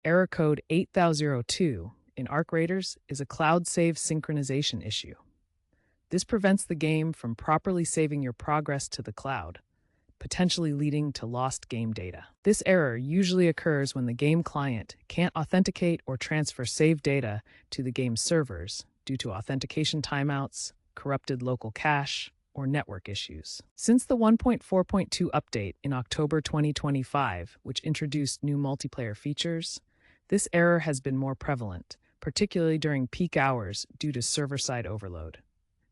error code 8002 in Arc Raiders is a cloud save synchronization issue. This prevents the game from properly saving your progress to the cloud, potentially leading to lost game data. This error usually occurs when the game client can't authenticate or transfer saved data to the game's servers due to authentication timeouts, corrupted local cache, or network issues. Since the 1.4.2 update in October 2025, which introduced new multiplayer features, this error has been more prevalent, particularly during peak hours due to server-side overload.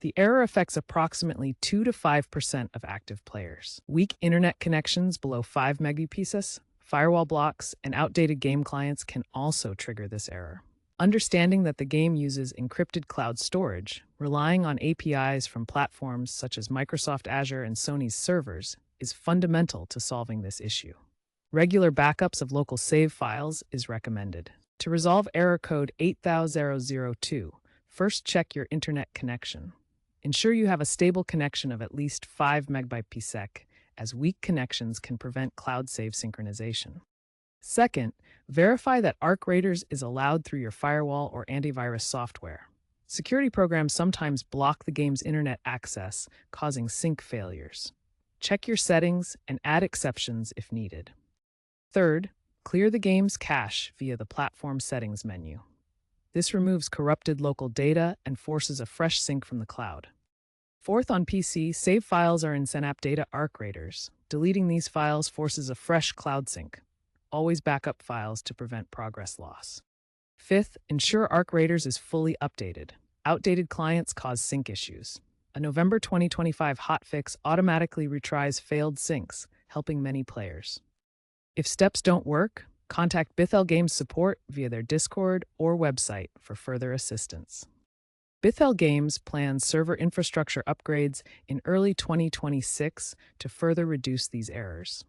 The error affects approximately 2 to 5% of active players. Weak internet connections below 5 Mbps, firewall blocks, and outdated game clients can also trigger this error. Understanding that the game uses encrypted cloud storage, relying on APIs from platforms such as Microsoft Azure and Sony's servers, is fundamental to solving this issue. Regular backups of local save files is recommended. To resolve error code 8002, first check your internet connection. Ensure you have a stable connection of at least 5 Mbps, as weak connections can prevent cloud save synchronization. Second, verify that Arc Raiders is allowed through your firewall or antivirus software. Security programs sometimes block the game's internet access, causing sync failures. Check your settings and add exceptions if needed. Third, clear the game's cache via the platform settings menu. This removes corrupted local data and forces a fresh sync from the cloud. Fourth, on PC, save files are in Synapse Data Arc Raiders. Deleting these files forces a fresh cloud sync. Always back up files to prevent progress loss. Fifth, ensure Arc Raiders is fully updated. Outdated clients cause sync issues. A November 2025 hotfix automatically retries failed syncs, helping many players. If steps don't work, contact Bithell Games support via their Discord or website for further assistance. Bithell Games plans server infrastructure upgrades in early 2026 to further reduce these errors.